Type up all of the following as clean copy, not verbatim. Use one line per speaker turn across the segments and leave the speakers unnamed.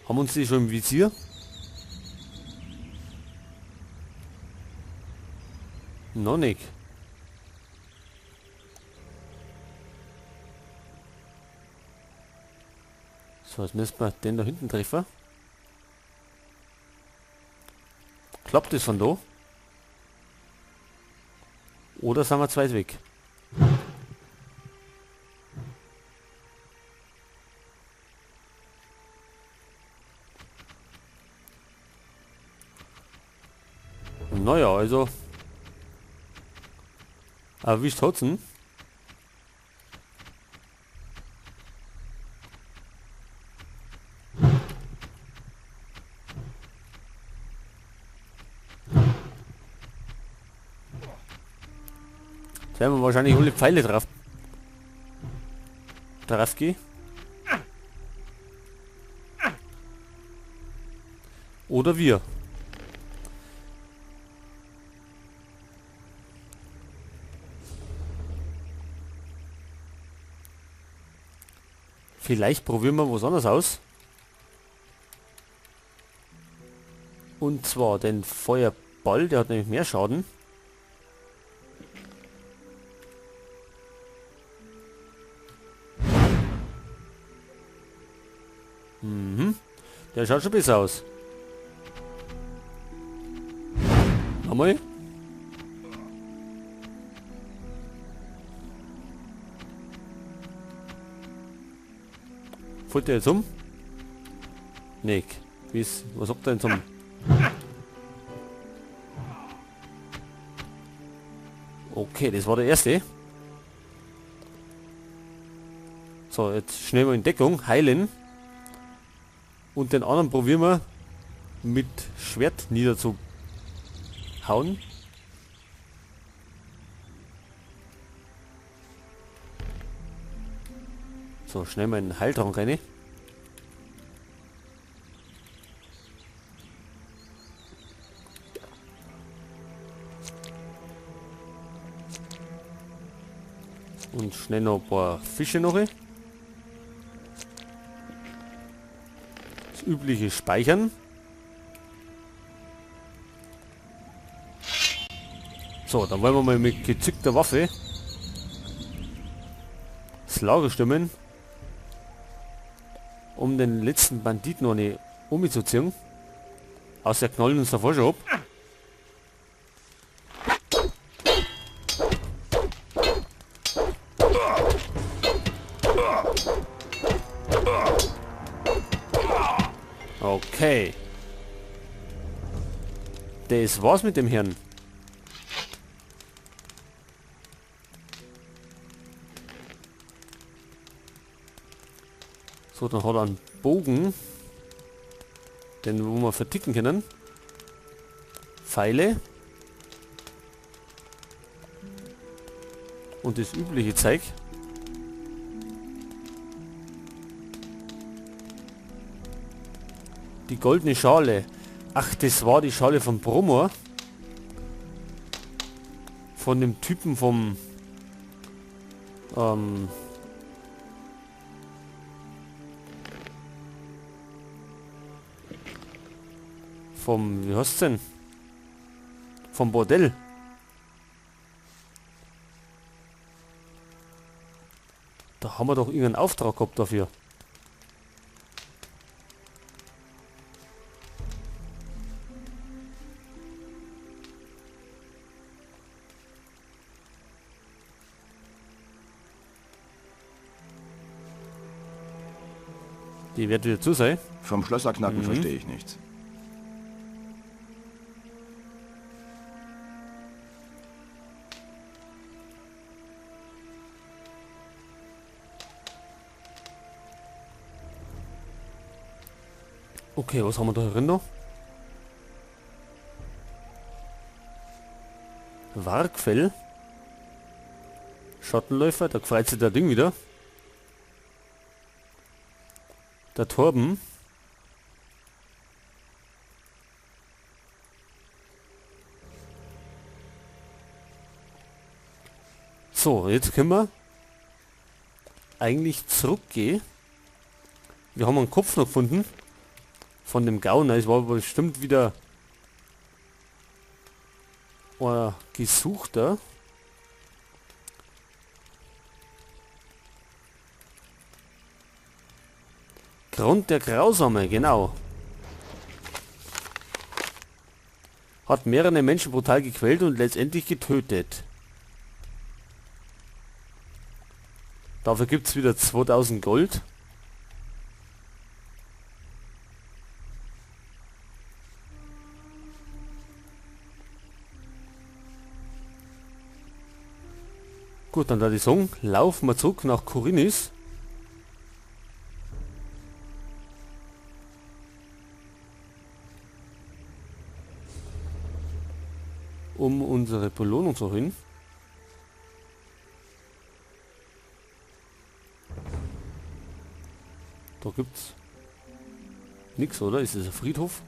Haben uns die schon im Visier? Noch nicht. So, jetzt müssen wir den da hinten treffen. Klappt das von da? Oder sind wir zu weit weg? Naja, also erwischt hat's ihn. Da haben wir wahrscheinlich alle Pfeile drauf gehen. Oder wir. Vielleicht probieren wir was anderes aus. Und zwar den Feuerball, der hat nämlich mehr Schaden. Der schaut schon besser aus. Nochmal. Fällt der jetzt um? Nee. Was sagt er denn zum? Okay, das war der erste. So, jetzt schnell mal in Deckung, heilen. Und den anderen probieren wir mit Schwert niederzuhauen. So, schnell mal in den Heiltrank rein. Und schnell noch ein paar Fische noch. Das übliche Speichern. So, dann wollen wir mal mit gezückter Waffe das Lager stimmen, um den letzten Banditen noch nicht umzuziehen. Aus der knallen uns davor schon ab. Okay. Das war's mit dem Herrn. So, dann hat er einen Bogen, den wo wir verticken können. Pfeile. Und das übliche Zeug. Die goldene Schale. Ach, das war die Schale von Bromor. Von dem Typen vom... wie heißt's denn? Vom Bordell. Da haben wir doch irgendeinen Auftrag gehabt dafür. Die wird wieder zu sein.
Vom Schlösserknacken verstehe ich nichts.
Okay, was haben wir da drin noch? Wargfell. Schattenläufer, da freut sich der Ding wieder. Der Torben. So, jetzt können wir eigentlich zurückgehen. Wir haben einen Kopf noch gefunden. von dem Gauner. Es war bestimmt wieder ein Gesuchter. Grund der Grausame, genau. Hat mehrere Menschen brutal gequält und letztendlich getötet. Dafür gibt es wieder 2000 Gold. Gut, dann würde ich sagen, laufen wir zurück nach Khorinis. Um unsere Belohnung zu holen. Da gibt's nichts, oder? Ist es ein Friedhof?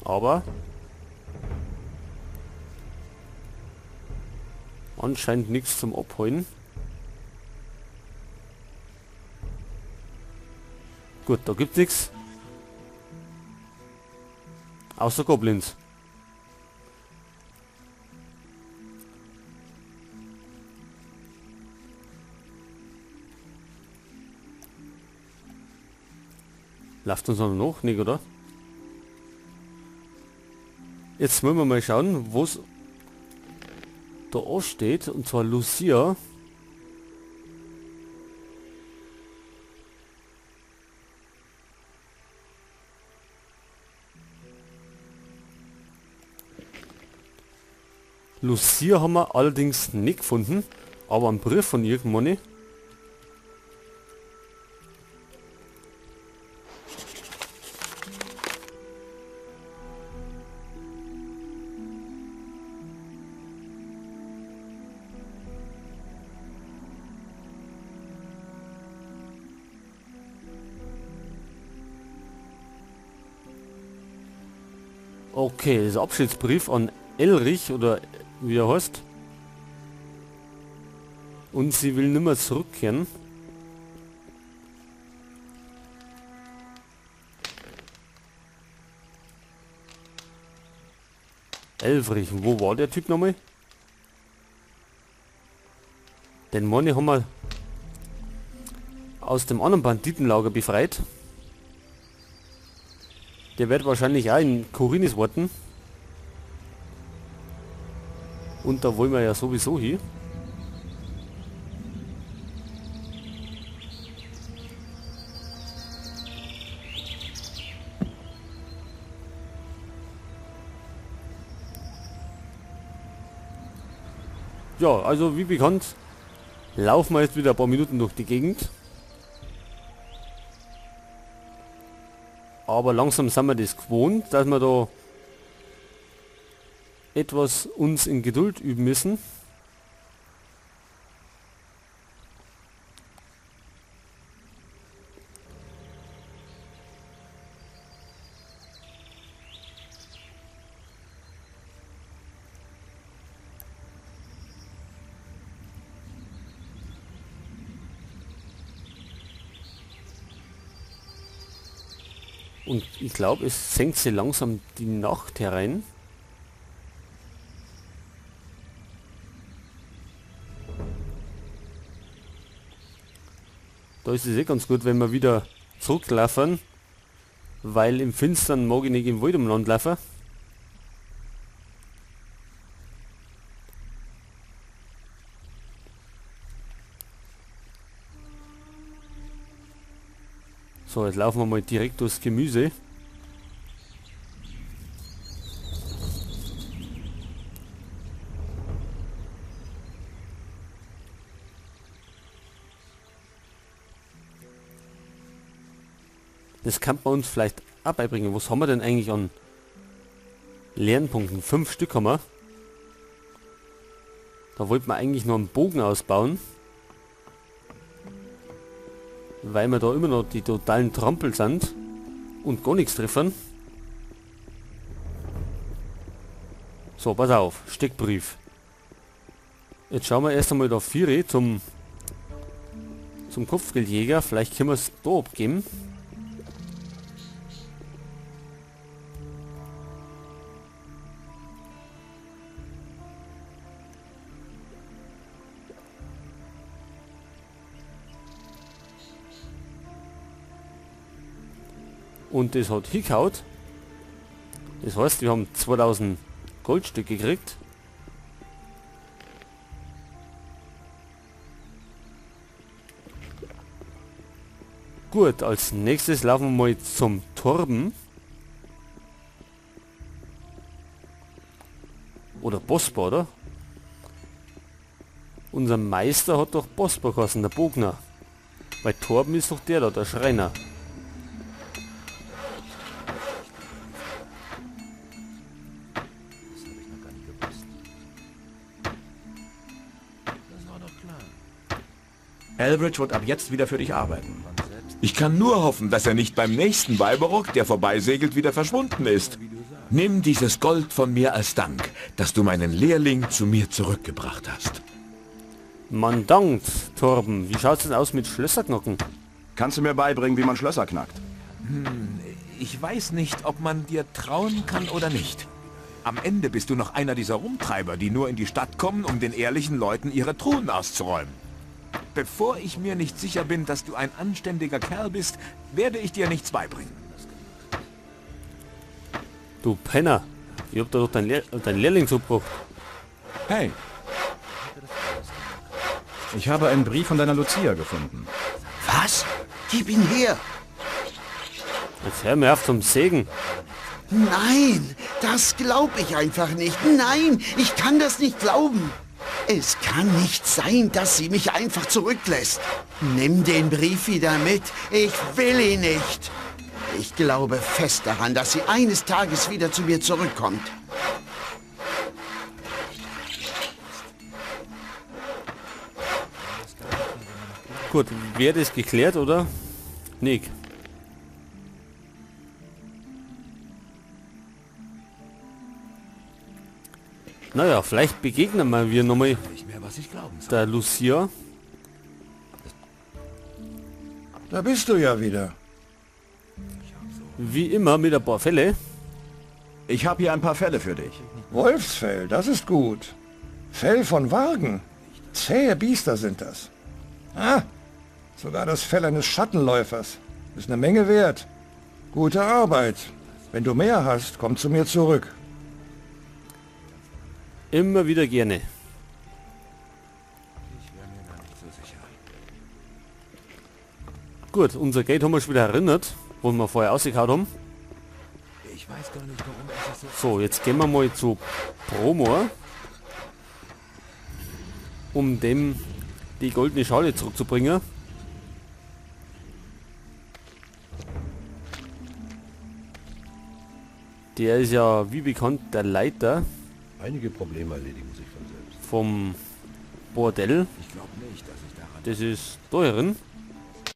Aber anscheinend nichts zum Abholen. Gut, da gibt's nichts. Außer Goblins. Läuft uns noch nicht, oder? Jetzt wollen wir mal schauen, wo es da steht, und zwar Lucia. Lucia haben wir allerdings nicht gefunden, aber einen Brief von irgendwann. Okay, das ist ein Abschiedsbrief an Elrich, oder wie er heißt. Und sie will nicht mehr zurückkehren. Elrich, wo war der Typ nochmal? Den Mann haben wir aus dem anderen Banditenlager befreit. Der wird wahrscheinlich auch in Khorinis warten. Und da wollen wir ja sowieso hin. Ja, also wie bekannt, laufen wir jetzt wieder ein paar Minuten durch die Gegend. Aber langsam sind wir das gewohnt, dass wir da etwas uns in Geduld üben müssen. Und ich glaube, es senkt sich langsam die Nacht herein. Da ist es eh ganz gut, wenn wir wieder zurücklaufen, weil im Finstern mag ich nicht im Wald umland laufen. So, jetzt laufen wir mal direkt durchs Gemüse. Das kann man uns vielleicht auch beibringen. Was haben wir denn eigentlich an Lernpunkten? 5 Stück haben wir. Da wollten wir eigentlich noch einen Bogen ausbauen. Weil wir da immer noch die totalen Trampel sind und gar nichts treffen. So, pass auf, Steckbrief. Jetzt schauen wir erst einmal da Vieri zum Kopfgeldjäger. Vielleicht können wir es da abgeben. Und das hat hingehaut. Das heißt, wir haben 2000 Goldstücke gekriegt. Gut, als nächstes laufen wir mal zum Torben. Oder Bospa, oder? Unser Meister hat doch Bospa geheißen, der Bogner. Weil Torben ist doch der da, der Schreiner.
Elbridge wird ab jetzt wieder für dich arbeiten.
Ich kann nur hoffen, dass er nicht beim nächsten Weiberrock, der vorbeisegelt, wieder verschwunden ist. Nimm dieses Gold von mir als Dank, dass du meinen Lehrling zu mir zurückgebracht hast.
Man dankt, Torben. Wie schaut's denn aus mit Schlösserknocken?
Kannst du mir beibringen, wie man Schlösser knackt?
Ich weiß nicht, ob man dir trauen kann oder nicht. Am Ende bist du noch einer dieser Rumtreiber, die nur in die Stadt kommen, um den ehrlichen Leuten ihre Truhen auszuräumen. Bevor ich mir nicht sicher bin, dass du ein anständiger Kerl bist, werde ich dir nichts beibringen.
Du Penner. Ich hab da doch dein Lehrling zugebracht.
Hey. Ich habe einen Brief von deiner Lucia gefunden.
Was? Gib ihn her!
Jetzt hör mir auf zum Sägen.
Nein, das glaube ich einfach nicht. Nein, ich kann das nicht glauben. Es kann nicht sein, dass sie mich einfach zurücklässt. Nimm den Brief wieder mit. Ich will ihn nicht. Ich glaube fest daran, dass sie eines Tages wieder zu mir zurückkommt.
Gut, wäre das geklärt, oder? Nick. Naja, vielleicht begegnen wir nochmal der Lucia.
Da bist du ja wieder.
Wie immer mit ein paar Fälle.
Ich habe hier ein paar Fälle für dich.
Wolfsfell, das ist gut. Fell von Wagen. Zähe Biester sind das. Ah, sogar das Fell eines Schattenläufers. Ist eine Menge wert. Gute Arbeit. Wenn du mehr hast, komm zu mir zurück.
Immer wieder gerne. Gut, unser Geld haben wir schon wieder erinnert, wo wir vorher ausgekaut haben. So, jetzt gehen wir mal zu Promor, um dem die goldene Schale zurückzubringen. Der ist ja, wie bekannt, der Leiter
Einige Probleme erledigen sich von selbst.
vom Bordell.
Ich glaube nicht, dass ich daran...
Das ist da drin.